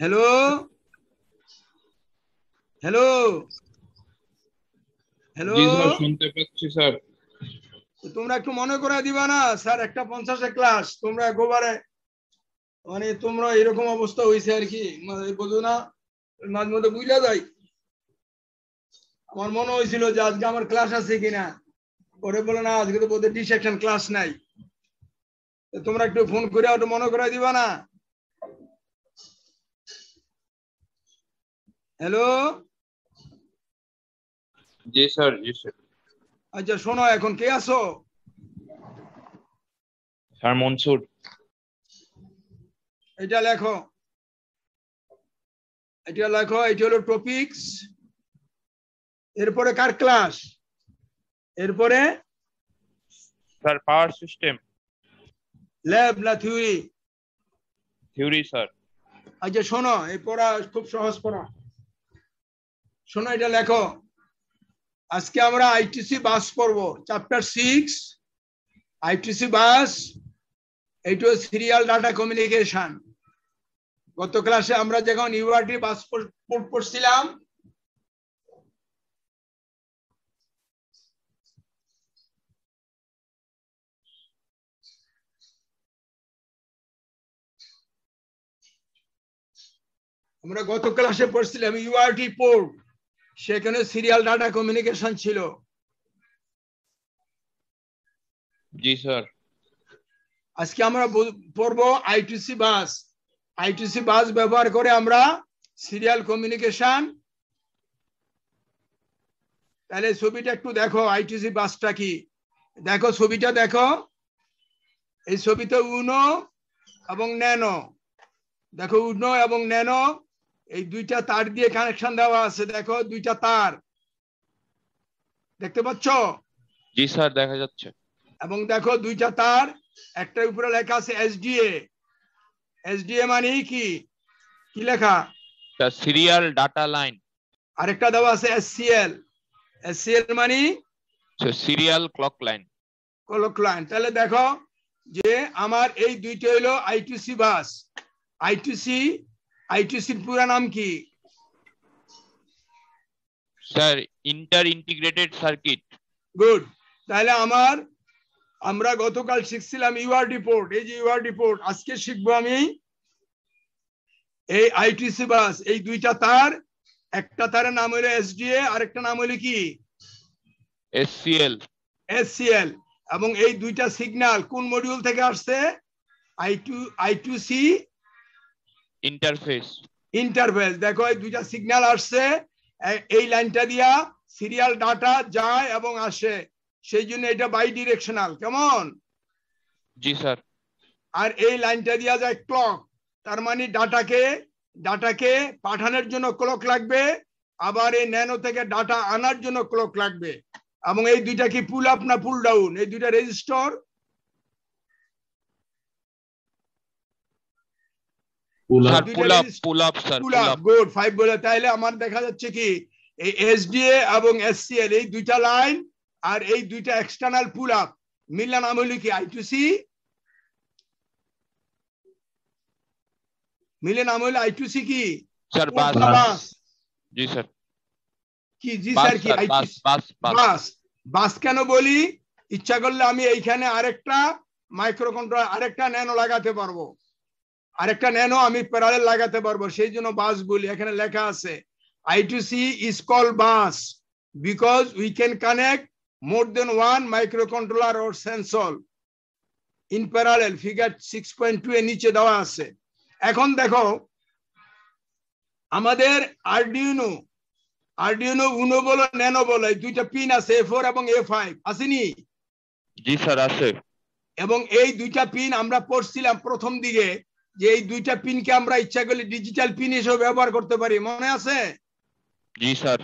Hello hello hello, জি sir, শুনতে পাচ্ছি sir. তোমরা একটু মনে করে দিবা না স্যার, একটা 50-এ ক্লাস, তোমরা একবারে মানে তোমরা এরকম অবস্থা হয়েছে আর কি, বোঝো না, মাঝে মধ্যে বুঝা যায়। আমার মনে হয়েছিল যে আজকে আমার ক্লাস আছে কিনা, পরে বলে না আজকে তো বোধহয় ডিসেকশন ক্লাস নাই। তোমরা একটু ফোন করে একটু মনে করে দিবা না। হ্যালো, জি স্যার, জি স্যার। আচ্ছা শোনো, এখন কে আছো? স্যার মনসুর। এটা লেখো, এটা লেখো, এটা হলো টপিকস। এরপরে কার ক্লাস? এরপরে স্যার পাওয়ার সিস্টেম। ল্যাব না থিওরি? Theory sir. আচ্ছা শোনো, এই পড়া খুব সহজ পড়া। শোনো, এটা লেখো, আজকে আমরা আইটিসি বাস পড়বো, চ্যাপ্টার 6 আইটিসি বাস। এইটা সিরিয়াল ডাটা কমিউনিকেশন। গত ক্লাসে আমরা যখন ইউআরটি বাস পড়ছিলাম, আমরা গত ক্লাসে পড়ছিলাম ইউআরটি পোর্ট, সেখানে সিরিয়াল ডাটা কমিউনিকেশন ছিল। জি স্যার। আজকে আমরা পড়বো আইটিসি বাস। আইটিসি বাস ব্যবহার করে আমরা সিরিয়াল কমিউনিকেশন। তাহলে ছবিটা একটু দেখো, আইটিসি বাসটা কি, দেখো ছবিটা দেখো। এই ছবিতে উনো এবং ন্যানো, দেখো উনো এবং ন্যানো, এই দুইটা তার দিয়ে কানেকশন দেওয়া আছে, দেখো দুইটা তার দেখতে পাচ্ছ? জি স্যার, দেখা যাচ্ছে। এবং দেখো দুইটা তার, একটার উপরে লেখা আছে এসডিএ। এসডিএ মানে কি, কি লেখা? Sir serial data line. আরেকটা দেওয়া আছে এসসিএল। এসসিএল মানে serial clock line. Clock line. তাহলে দেখো যে আমার এই দুইটা হলো আইটিসি বাস। আইটিসি, আইটিসির পুরো নাম কি? Sir inter integrated circuit. Good. তাহলে আমরা গতকাল শিখছিলাম ইউআরটি পোর্ট। এই যে ইউআরটি পোর্ট, আজকে শিখবো আমি এই আইটিসি বাস। এই দুইটা তার, একটা তারের নাম হলো এসডিএ, আরেকটা নাম হলো কি? এসসিএল। এসসিএল। এবং এই দুইটা সিগন্যাল কোন মডিউল থেকে আসছে? I2C interface. ইন্টারফেস। দেখো এই দুইটা সিগন্যাল আসছে, এই লাইনটা দিয়া সিরিয়াল ডাটা যায় এবং আসে, সেই জন্য এটা বাই ডিরেকশনাল। কেমন? জি স্যার। আর এই লাইনটা দিয়া যায় ক্লক, তার মানে ডাটাকে পাঠানোর জন্য ক্লক লাগবে, আবার এই ন্যানো থেকে ডাটা আনার জন্য ক্লক লাগবে। এবং এই দুইটা কি পুল আপ না পুল ডাউন? এই দুইটা resistor pull up sir, pull up. Good, 5 বলে। তাইলে আমার দেখা যাচ্ছে কি এই এসডিএ এবং এসসিএল এই দুইটা লাইন আর এই দুইটা এক্সটার্নাল পুল আপ মিললে নাম হলো কি? আই2সি। মিলে নাম হলো আই2সি কি স্যার বাস। জি স্যার। কি জি স্যার, কি বাস। বাস কেন বলি? ইচ্ছা করলে আমি এইখানে আরেকটা মাইক্রো কন্ট্রোলার, আরেকটা ন্যানো লাগাতে পারবো, আরেকটা ন্যানো আমি প্যারালাল লাগাতে পারবো, সেই জন্য বাস বলি। এখানে লেখা আছে I2C is called bus because we can connect more than one microcontroller or sensor in parallel. Figure 6.2 এর নিচে দেওয়া আছে। এখন দেখো আমাদের আরডিউনো উনো বলো ন্যানো বলো, এই দুইটা পিন আছে, A4 এবং A5 আসেনি? জি স্যার, আছে। এবং এই দুইটা পিন আমরা পড়ছিলাম প্রথম দিকে যে এই দুইটা পিনকে আমরা ইচ্ছা করলে ডিজিটাল পিন হিসেবে ব্যবহার করতে পারি, মনে আছে? জি স্যার।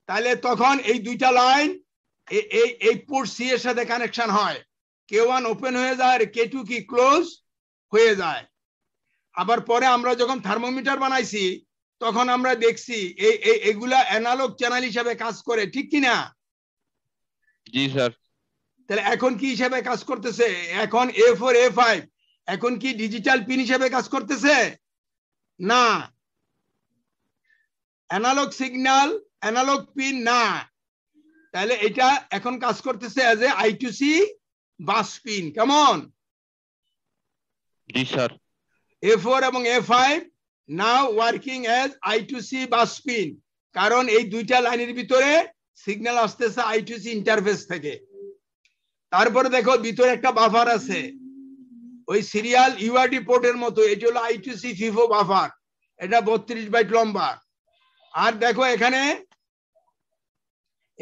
তাহলে তখন এই দুইটা লাইন এই পোর্ট সি এর সাথে কানেকশন হয়, K1 ওপেন হয়ে যায় আর K2 কি ক্লোজ হয়ে যায়। আবার পরে আমরা যখন থার্মোমিটার বানাইছি তখন আমরা দেখছি এগুলা অ্যানালগ চ্যানেল হিসেবে কাজ করে, ঠিক কি না? জি স্যার। তাহলে এখন কি হিসেবে কাজ করতেছে? এখন A4 A5 এখন কি ডিজিটাল পিন হিসেবে কাজ করতেছে? না, অ্যানালগ সিগন্যাল, অ্যানালগ পিন না, তাহলে এটা এখন কাজ করতেছে as a I2C bus pin. কেমন? জি স্যার। A4 এবং A5 নাও ওয়ার্কিং অ্যাজ I2C বাস পিন, কারণ এই দুইটা লাইনের ভিতরে সিগন্যাল আসতেছে I2C ইন্টারফেস থেকে। তারপরে দেখো ভিতরে একটা বাফার আছে, ওই সিরিয়াল ইউআরডি পোর্টের মতো, এটা হলো I2C FIFO বাফার, এটা 32 বাইট লম্বা। আর দেখো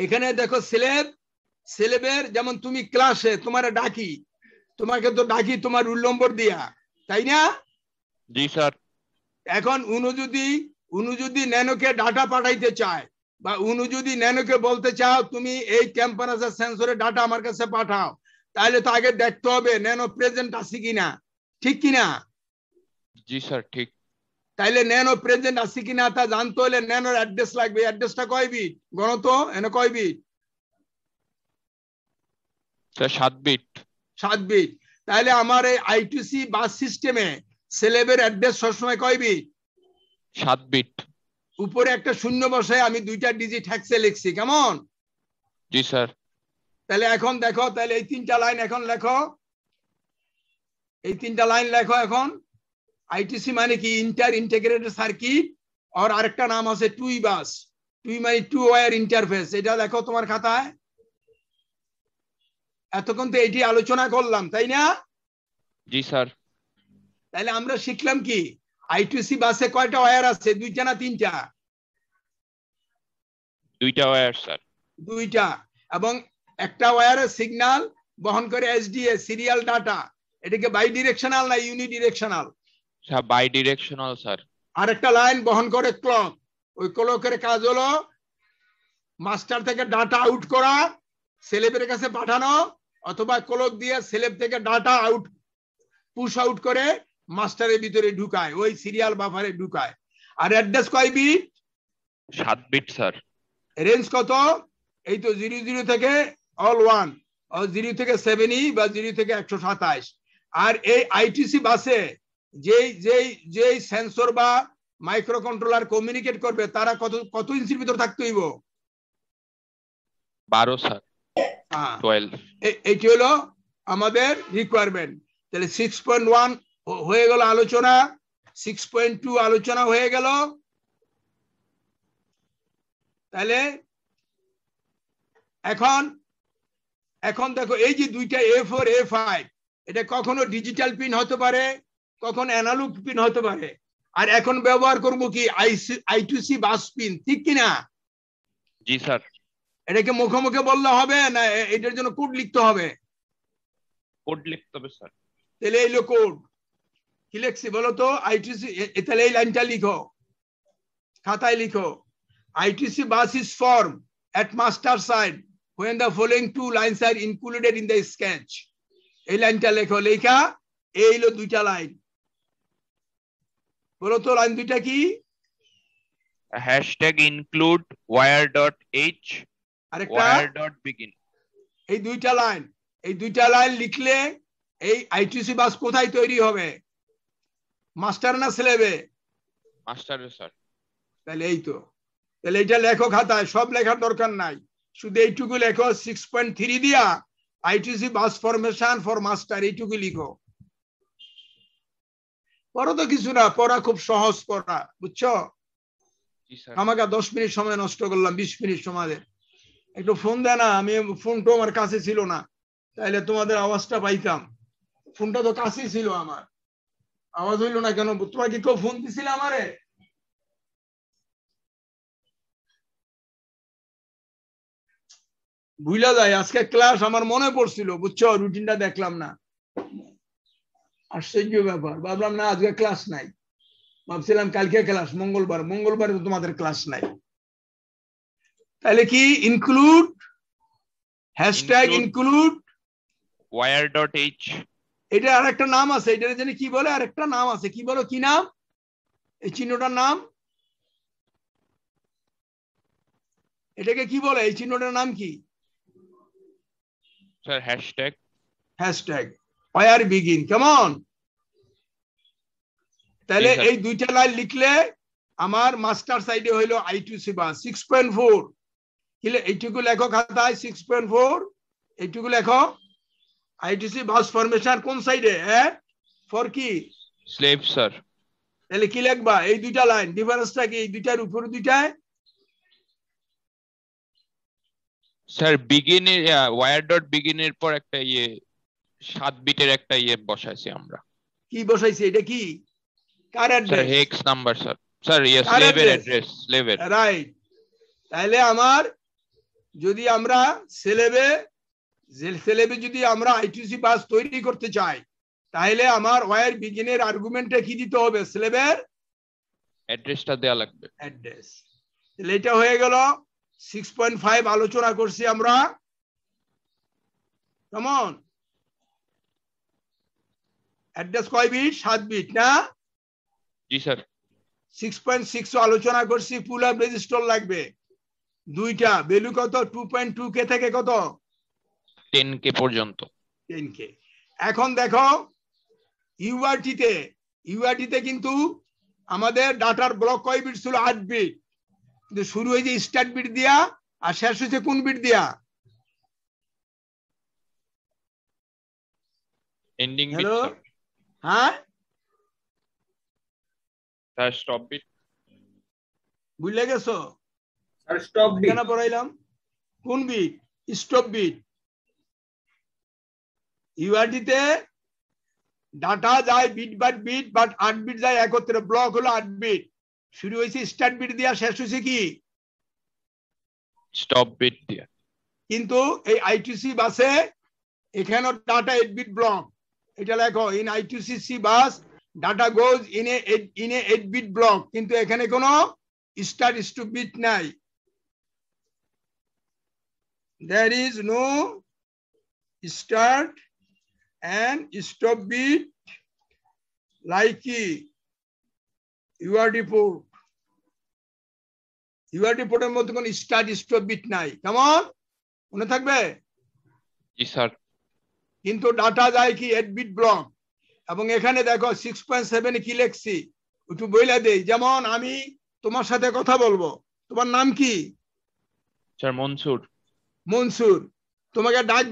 এখানে দেখো সিলেবের, যেমন তুমি ক্লাসে তোমার ডাকি, তোমাকে তো ডাকি তোমার রুল নম্বর দিয়া, তাই না? জি স্যার। এখন উনি যদি ন্যানোকে ডাটা পাঠাইতে চায়, বা উনি যদি ন্যানোকে বলতে চাও তুমি এই টেম্পারেচার সেন্সরের ডাটা আমার কাছে পাঠাও, তাহলে তো আগে দেখতে হবে ন্যানো প্রেজেন্ট আছে কিনা, ঠিক কিনা? জি স্যার ঠিক। তাইলে ন্যানো প্রেজেন্ট আছে কিনা তা জানতে হলে ন্যানোর অ্যাড্রেস লাগবে। অ্যাড্রেসটা কয় বিট গণতো? এনে কয় বিট? Sir 7 bit. 7 বিট। তাহলে আমার এই I2C বাস সিস্টেমে সিলেবের অ্যাড্রেস সবসময় কয় বিট? 7 বিট। উপরে একটা শূন্য বসায় আমি দুইটা ডিজিট হ্যাক্সে লিখছি। কেমন? জি স্যার। তাহলে এখন দেখো, তাহলে এই তিনটা লাইন এখন লেখো, এই তিনটা লাইন লেখো এখন। I2C মানে কি? ইন্টার ইন্টিগ্রেটেড সার্কিট, আর আরেকটা নাম আছে টুই বাস। টুই মানে টু ওয়্যার ইন্টারফেস। এটা দেখো তোমার খাতায়। এতক্ষণ তো এটি আলোচনা করলাম, তাই না? জি স্যার। তাহলে আমরা শিখলাম কি? I2C বাসে কয়টা ওয়্যার আছে? দুইটা না তিনটা? দুইটা ওয়্যার স্যার। দুইটা। এবং একটা ওয়্যারের সিগন্যাল বহন করে SDA সিরিয়াল ডাটা। এটাকে বাই ডিরেকশনাল না unidirectional? Sir bidirectional sir. আর একটা লাইন বহন করে ক্লক। ওই ক্লকের কাজ হলো মাস্টার থেকে ডাটা আউট করা, সেলেবের কাছে পাঠানো, অথবা ক্লক দিয়ে সেলেব থেকে ডাটা আউট পুশ আউট করে মাস্টারের ভিতরে ঢুকায়, ওই সিরিয়াল বাফারে ঢুকায়। আর অ্যাড্রেস কয় বিট? 7 bit sir. রেঞ্জ কত? এই তো 00 থেকে অল 1, 0 থেকে 7E বা 0 থেকে 127। আর এই I2C বাসে যেই সেন্সর বা মাইক্রো কন্ট্রোলার কমিউনিকেট করবে তারা কত ইঞ্চির ভিতর থাকতে হইব? 12 স্যার। 12। এইটি হলো আমাদের রিকোয়ারমেন্ট। তাহলে 6.1 হয়ে গেল আলোচনা, 6.2 আলোচনা হয়ে গেল। তাহলে এখন দেখো এই যে দুইটা A4 A5, এটা কখনো ডিজিটাল পিন হতে পারে, কখনো অ্যানালগ পিন হতে পারে। আর এখন ব্যবহার করবো কি? I2C বাস পিন, ঠিক কিনা? জি স্যার। এটাকে মুখে মুখে বললে হবে না, এটার জন্য কোড লিখতে হবে? কোড লিখতে হবে স্যার। তাহলে এইলো কোড। কি লিখছি বলো তো? I2C, তাহলে এই লাইনটা লিখো, খাতায় লিখো। I2C bus is formed at master side when the following two lines are included in the sketch. এই লাইনটা লেখো, লেখা এই হলো দুইটা লাইন। বলো তো লাইন দুইটা কি? #include wire.h আরেকটা wire.begin। এই দুইটা লাইন লিখলে এই I2C বাস কোথায় তৈরি হবে? মাস্টার না স্লেবে? মাস্টারে স্যার। তাহলে এই তো, তাহলে এটা লেখো খাতায়, সব লেখার দরকার নাই, শুধু এইটুকু লেখো। 6.3 দিয়া I2C bus formation for master, এইটুকু লিখো। পড়া তো কিছু না, পড়া খুব সহজ পড়া, বুঝছো? আমাকে 10 মিনিট সময় নষ্ট করলাম, 20 মিনিট সময়। একটু ফোন দেয় না, আমি ফোনটা আমার কাছে ছিল না, তাইলে তোমাদের আওয়াজটা পাইতাম। ফোনটা তো কাছেই ছিল আমার, আওয়াজ হইল না কেন? তোমার কি কেউ ফোন দিছিল আমারে? ভুলা যায়। আজকে ক্লাস আমার মনে পড়ছিল, বুঝছো, রুটিনটা দেখলাম না। আশ্চর্য ব্যাপার, ভাবলাম না আজকে ক্লাস নাই, ভাবছিলাম কালকে ক্লাস, মঙ্গলবার তোমাদের ক্লাস নাই। তাহলে কি? Include #include wire.h। এটা আরেকটা নাম আছে, এটার জন্য কি বলে? আরেকটা নাম আছে, কি বলো? কি নাম এই চিহ্নটার নাম? এটাকে কি বলে? এই চিহ্নটার নাম কি স্যার? Hashtag wire begin। কেমন? তাহলে এই দুইটা লাইন লিখলে আমার মাস্টার সাইডে হইলো I2C বাস 6.4 কিলে এইটুকু লেখো খাতায় 6.4 এইটুকু লেখো I2C বাস ফরমেশন কোন সাইডে ফর কি স্লেভ স্যার তাহলে কি লিখবা এই দুইটা লাইন ডিফারেন্সটা কি এই দুইটার উপর দুইটায় sir begin wire dot begin এর পর একটা 7 বিটের একটা বসাইছি আমরা কি বসাইছি এটা কি কার address sir hex number sir sir স্লেভের অ্যাড্রেস স্লেভের রাইট তাহলে আমার যদি আমরা সেলেবে যদি আমরা I2C বাস তৈরি করতে চাই তাহলে আমার ওয়্যার বিগিনের আর্গুমেন্টে কি দিতে হবে স্লেভের অ্যাড্রেসটা দেয়া লাগবে অ্যাড্রেস তাহলে এটা হয়ে গেল 6.5 আলোচনা করছি আমরা কেমন অ্যাড্রেস কয় বিট 7 বিট না জি স্যার 6.6 আলোচনা করছি পুল আপ রেজিস্টার লাগবে দুইটা ভ্যালু কত 2.2 কে থেকে কত 10K পর্যন্ত 10K এখন দেখো ইউআরটি তে কিন্তু আমাদের ডাটার ব্লক কয় বিট ছিল 8 বিট কিন্তু শুরু হয়েছে স্টার্ট বিট দিয়া আর শেষ হয়েছে কোন বিট দিয়া এন্ডিং বিট হ্যালো হ্যাঁ স্যার স্টপ বিট বুঝলে গেছো আর স্টপ বিট কেন পড়াইলাম কোন বিট স্টপ বিট ইউআরটি তে ডাটা যায় bit by bit but 8 bit যায় একত্রে ব্লক হলো 8 বিট শুরু হয়েছে স্টার্ট বিট দিয়া শেষ হয়েছে কি স্টপ বিট দিয়া কিন্তু এই I2C বাসে এখানে ডাটা 8 বিট ব্লক এটা লেখো in I2C bus data goes in a 8 bit block কিন্তু এখানে কোনো স্টার্ট স্টপ বিট নাই there is no start and stop bit like UART পোর্টের মধ্যে কোন স্টার্ট স্টপ বিট নাই কেমন মনে থাকবে জি স্যার কিন্তু ডাটা যায় কি 8 বিট ব্লক এবং এখানে দেখো 6.7 কি লিখছি একটু বইলা দেই যেমন আমি তোমার সাথে কথা বলবো তোমার নাম কি স্যার মনসুর তোমাকে ডাক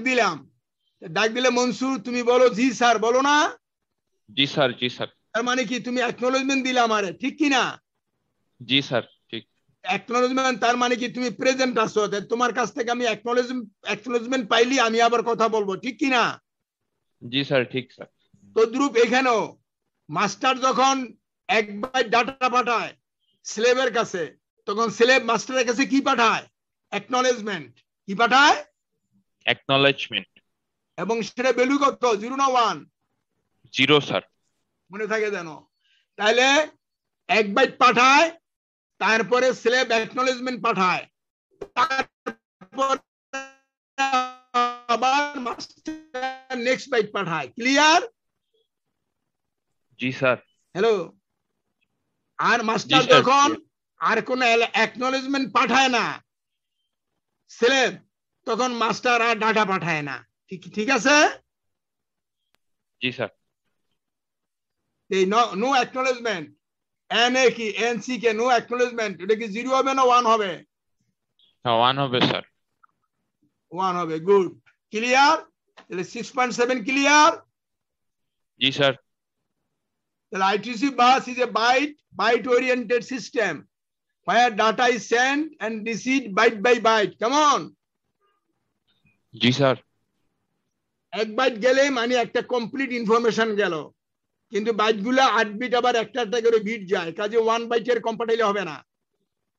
দিলে মনসুর তুমি বলো জি স্যার বলো না জি স্যার তার মানে কি তুমি অ্যাকনলেজমেন্ট দিলে আমারে ঠিক কি না জি স্যার ঠিক অ্যাকনলেজমেন্ট তার মানে কি তুমি প্রেজেন্ট আছো তোমার কাছ থেকে আমি অ্যাকনলেজমেন্ট পাইলি আমি আবার কথা বলবো ঠিক কি না জি স্যার ঠিক স্যার তদ্রূপ এখানেও মাস্টার যখন 1 বাইট ডাটা পাঠায় স্লেভের কাছে তখন স্লেভ মাস্টারের কাছে কি পাঠায় অ্যাকনলেজমেন্ট কি পাঠায় অ্যাকনলেজমেন্ট এবং সেটা ভ্যালু কত 0 না 1 0 স্যার মনে থাকে জানো তাহলে 1 বাইট পাঠায় তারপরে স্লেভ অ্যাকনলেজমেন্ট পাঠায় তারপর আবার মাস্টার নেক্সট বাইট পাঠায় ক্লিয়ার জি স্যার হ্যালো আর মাস্টার যখন আর কোন অ্যাকনলেজমেন্ট পাঠায় না স্লেভ তখন মাস্টার আর ডাটা পাঠায় না ঠিক আছে জি স্যার এই নো অ্যাকনলেজমেন্ট এনএ কি এনসি কে নো অ্যাকনলেজমেন্ট এটা কি 0 হবে না 1 হবে 1 হবে স্যার 1 হবে গুড ক্লিয়ার তাহলে 6.7 ক্লিয়ার জি স্যার তাহলে I2C bus is a byte oriented system where data is sent and received byte by byte come on জি স্যার 1 বাইট গেলে মানে একটা কমপ্লিট ইনফরমেশন গেল কিন্তু বাইটগুলো 8 বিট আবার একটা করে বিট যায় কাজে 1 বাইটের কম্পাটিবল হবে না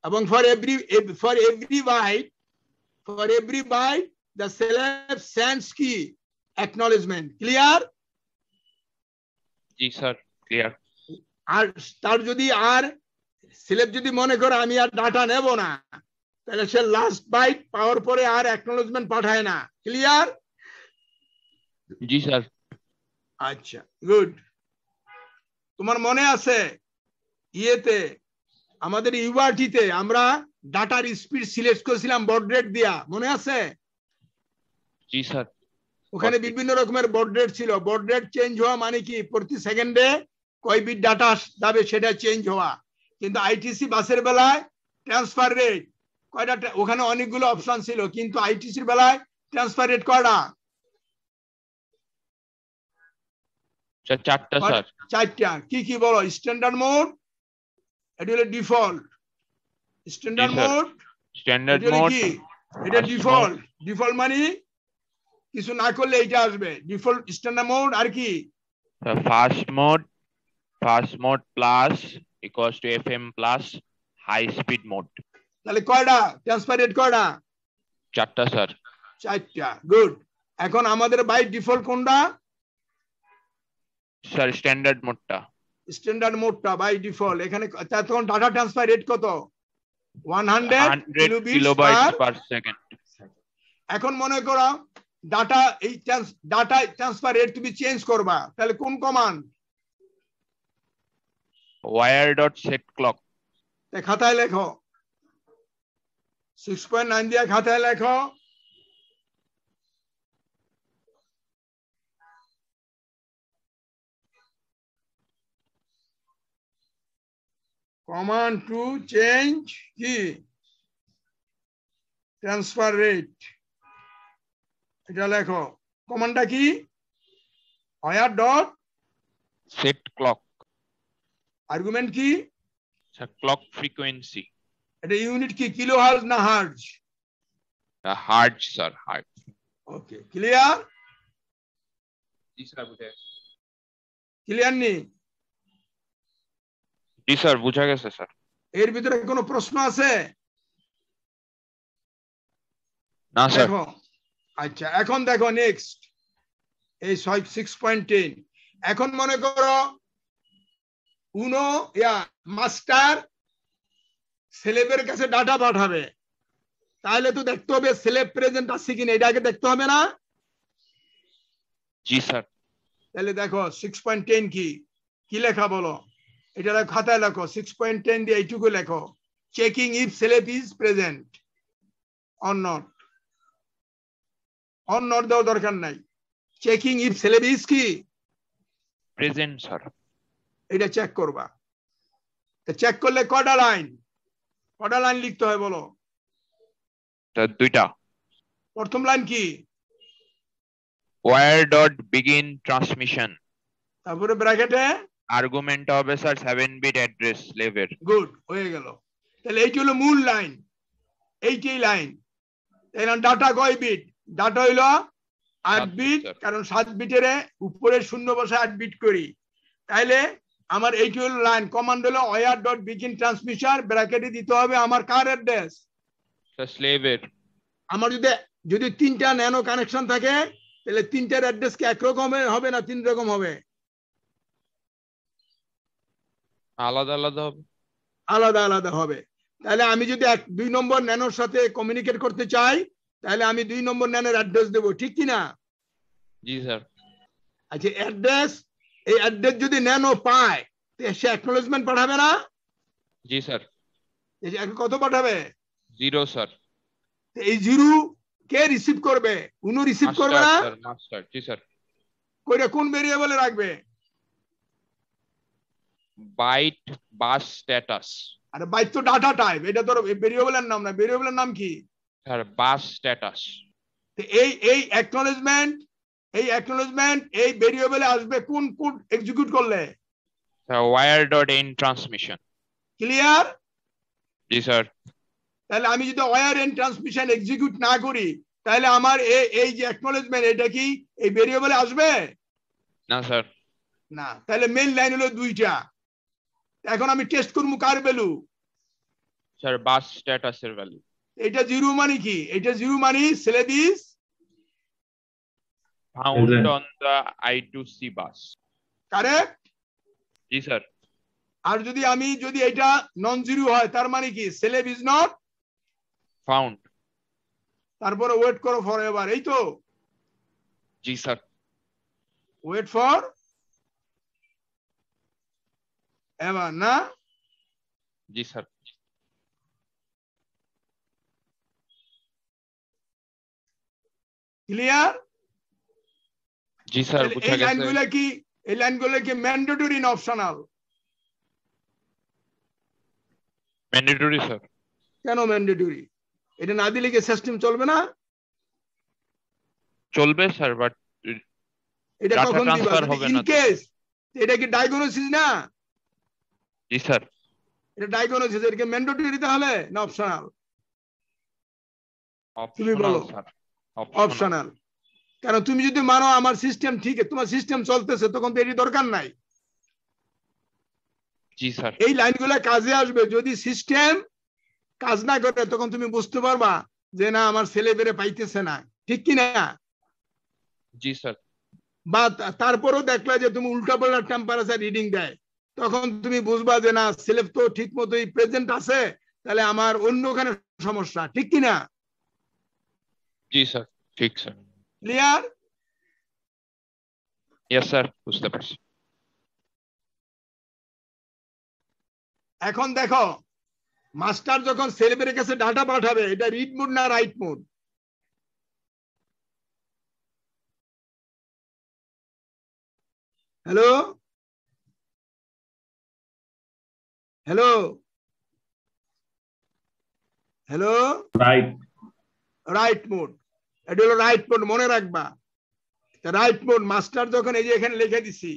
এবং for every byte the slave sends key acknowledgement clear জি স্যার ক্লিয়ার আর তার যদি আর স্লেভ যদি মনে করে আমি আর ডাটা নেব না তাহলে সে লাস্ট বাইট পাওয়ার পরে আর অ্যাকনলেজমেন্ট পাঠায় না ক্লিয়ার জি স্যার আচ্ছা গুড তোমার মনে আছে ইয়েতে আমাদের ইউআরটিতে আমরা ডাটার স্পিড সিলেক্ট করেছিলাম বড রেট দিয়া মনে আছে জি স্যার ওখানে বিভিন্ন রকমের বড রেট ছিল বড রেট চেঞ্জ হওয়া মানে কি প্রতি সেকেন্ডে কয় বিট ডাটা যাবে সেটা চেঞ্জ হওয়া, কিন্তু আইটিসি বাসের বেলায় ট্রান্সফার রেট কয়টা, ওখানে অনেকগুলো অপশন ছিল, কিন্তু আইটিসির বেলায় ট্রান্সফার রেট কয়টা? চারটা স্যার। চারটা। কি কি বলো? স্ট্যান্ডার্ড মোড, এটা হলো default. Standard mode, standard mode কি? এটা ডিফল্ট। ডিফল্ট মানে কিছু না করলে এইটা আসবে ডিফল্ট। স্ট্যান্ডার্ড মোড আর কি? Fast mode plus equals to FM plus high speed mode. তাহলে কয়টা ট্রান্সফার রেট? কয়টা? চারটা স্যার। চারটা। গুড। এখন আমাদের বাই ডিফল্ট কোনটা স্যার? স্ট্যান্ডার্ড মোডটা। স্ট্যান্ডার্ড মোডটা বাই ডিফল্ট। এখানে তখন ডাটা ট্রান্সফার রেট কত? 100 কিলোবাইট পার সেকেন্ড। এখন মনে করো ডাটা ট্রান্সফার রেট তুমি চেঞ্জ করবা, তাহলে কোন কমান্ড? wire.setClock। খাতায় লেখো 6.9 দিয়ে খাতায় লেখো। command to change কি ট্রান্সফার রেট, এটা লেখো। কমান্ডটা কি? wire.setClock। আর্গুমেন্ট কি? Clock frequency. এটা ইউনিট কি? কিলো হার্জ না hertz? Hertz sir, hertz. Okay, clear? জি স্যার, বুঝা গেছে। ক্লিয়ার নি? জি স্যার, বুঝা গেছে স্যার। এর ভিতরে কোনো প্রশ্ন আছে? না স্যার। দেখো, আচ্ছা এখন দেখো নেক্সট এই 6.10। এখন মনে করো মাস্টার সেলেবের কাছে ডাটা পাঠাবে, তাহলে তো দেখতে হবে সেলেব প্রেজেন্ট আছে কিনা, এটা আগে দেখতে হবে না? জি স্যার। তাহলে দেখো 6.10 কি কি লেখা বলো? এটা খাতায় লেখো 6.10 দিয়ে এইটুকু লেখো, checking if slave is present or not. Or not দেওয়ার দরকার নাই, চেকিং ইফ সেলেব ইজ কি প্রেজেন্ট স্যার। এটা চেক করবা। চেক করলে কয়টা লাইন লিখতে হয় বলো? দুইটা। প্রথম লাইন কি? wire.begin transmission। তারপরে ব্র্যাকেটে আর্গুমেন্ট হবে স্যার 7 বিট অ্যাড্রেস স্লেভের। গুড, হয়ে গেল। তাহলে এইটা হলো মূল লাইন, এইটাই লাইন। এখন ডাটা কয় বিট? ডাটা হইলো 8 বিট, কারণ 7 বিটের উপরে শূন্য বসে 8 বিট করি। তাইলে আমার এইটা হলো লাইন। কমান্ড হলো wire.begin transmission, ব্র্যাকেটে দিতে হবে আমার কার অ্যাড্রেস? স্লেভের। আমার যদি তিনটা ন্যানো কানেকশন থাকে, তাহলে তিনটার অ্যাড্রেস কি একরকম হবে না 3 রকম হবে? আলাদা আলাদা হবে। আলাদা আলাদা হবে। তাহলে আমি যদি 2 নম্বর ন্যানোর সাথে কমিউনিকেট করতে চাই, তাহলে আমি 2 নম্বর ন্যানোর অ্যাড্রেস দেবো, ঠিক কি না? জি স্যার। আচ্ছা, এই অ্যাড্রেস যদি ন্যানো পায় সে অ্যাকনোলেজমেন্ট পাঠাবে না? জি স্যার। কত পাঠাবে? 0 স্যার। এই 0 কে রিসিভ করবে? উনি রিসিভ করবে না? মাস্টার। জি স্যার। কইটা কোন ভেরিয়েবলে রাখবে? বাইট বাস স্ট্যাটাস। আরে বাইট তো ডাটা টাইপ, এটা তো ভেরিয়েবলের নাম না। ভেরিয়েবলের নাম কি? স্যার বাস স্ট্যাটাস। এই অ্যাকনোলেজমেন্ট এই ভেরিয়েবলে আসবে কোন কোড এক্সিকিউট করলে? Sir wire.end transmission। ক্লিয়ার? জি স্যার। তাহলে আমি যদি wire.end transmission এক্সিকিউট না করি, তাহলে আমার এই যে অ্যাকনোলেজমেন্ট এটা কি এই ভেরিয়েবলে আসবে? না স্যার। না। তাহলে মেইন লাইন হলো দুইটা। এখন আমি টেস্ট করবো কার ভ্যালু? স্যার বাস স্ট্যাটাসের ভ্যালু। এটা 0 মানে কি? এটা 0 মানে slave is found on the I2C bus। Correct? জি স্যার। আর যদি এটা নন জিরো হয়, তার মানে কি? Slave is not found. তারপরে ওয়েট করো ফর এভার, এই তো? জি স্যার। ওয়েট ফর এভার না? জি স্যার। ক্লিয়ার? জি স্যার, বুঝা গেছে। এই লাইনগুলো কি এই লাইনগুলো কি ম্যান্ডেটরি না অপশনাল? Mandatory sir. কেন ম্যান্ডেটরি? এটা না দিলে কি সিস্টেম চলবে না? চলবে স্যার, বাট এটা কখন দিবা? ইন কেস এটা কি ডায়াগনোসিস না? জি স্যার। এটা ডায়াগনোসিস, এটা কি ম্যান্ডেটরি তাহলে না অপশনাল? তুমি বলো। অপশনাল। কারণ তুমি যদি মানো আমার সিস্টেম ঠিক, তোমার সিস্টেম চলতেছে, তখন তো এর দরকার নাই। জি স্যার। এই লাইনগুলো কাজে আসবে যদি সিস্টেম কাজ না করে, তখন তুমি বুঝতে পারবা যে না আমার ছেলে বেড়ে পাইতেছে না, ঠিক কি না? জি স্যার। বা তারপরেও দেখলা যে তুমি উল্টাপাল্টা টেম্পারেচার রিডিং দেয়, তখন তুমি বুঝবা যে না ছেলে তো ঠিক মতোই প্রেজেন্ট আছে, তাহলে আমার অন্যখানে সমস্যা, ঠিক কি না? জি স্যার, ঠিক স্যার। ক্লিয়ার? ইয়েস স্যার, বুঝতে পারছি। এখন দেখো, মাস্টার যখন ছেলেবের কাছে ডাটা পাঠাবে, এটা রিড মোড না write mode? Hello hello hello, right right mode. এটা হলো রাইট মোড, মনে রাখবা। রাইট মোড মাস্টার যখন, এই যে এখানে লিখে দিছি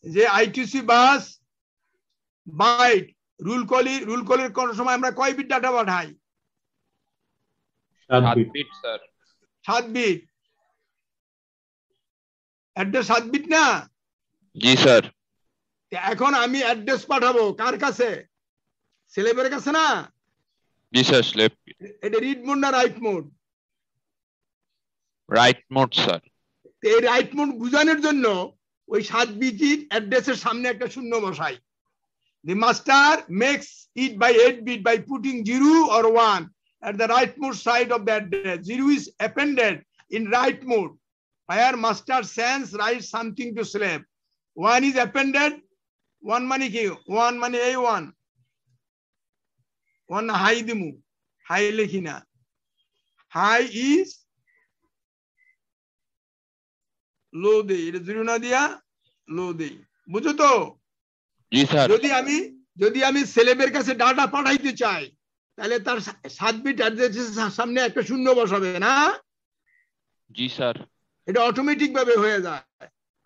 যে আইটিসি বাস বাইট রুল কলের কোন সময় আমরা কয় বিট ডাটা পাঠাই? 7 bit sir. 7 bit. Address 7 bit না? জি স্যার। এখন আমি অ্যাড্রেস পাঠাবো কার কাছে? ছেলেবের কাছে না? জি স্যার, স্লেপ। এটা রিড মোড না write mode? Write mode sir. এই রাইট মোড বুঝানোর জন্য ওই 7 বিট অ্যাড্রেসের সামনে একটা শূন্য বসাই। The master makes it by 8 bit by putting 0 or 1 at the rightmost side of the address. 0 is appended in right mode where master sends writes something to slave. 1 is appended. 1 money ki? 1 money A1. 1 high dimu. High lekhina. High is low day. It is 0 na diya low day. বুঝো তো? জি sir. যদি আমি ছেলেবের কাছে data পাঠাইতে চাই, তাহলে তার 7 বিট অ্যাড্রেসের সামনে একটা শূন্য বসাবে না? জি স্যার। এটা অটোমেটিক ভাবে হয়ে যায়।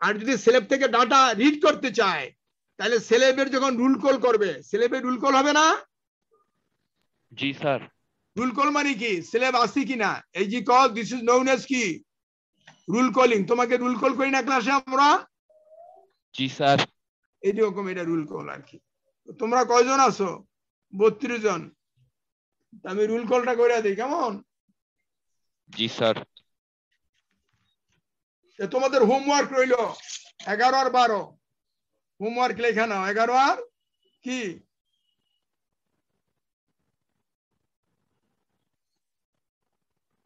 আর যদি ছেলেব থেকে ডাটা রিড করতে চায়, তাহলে ছেলেবের যখন রুল কল করবে, ছেলেবের রুল কল হবে না? জি স্যার। রুল কল মানে কি? ছেলেব আসি কিনা, এই যে call, this is known as কি? Roll calling. তোমাকে রুল কল করি না ক্লাসে আমরা? জি স্যার। এইরকম এটা রুল কল আর কি। তোমরা কয়জন আছো? 32 জন। আমি রুল কলটা করে দিই, কেমন? জি স্যার। তোমাদের হোমওয়ার্ক রইল 11 আর 12। হোমওয়ার্ক লেখা নাও। 11 আর কি?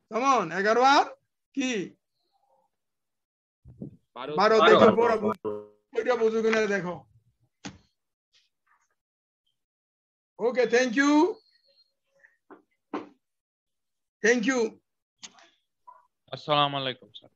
কেমন? 11 আর কি? 12। দেখো ওইটা বুঝো কিনা দেখো। ওকে, থ্যাংক ইউ। আসসালামু আলাইকুম স্যার।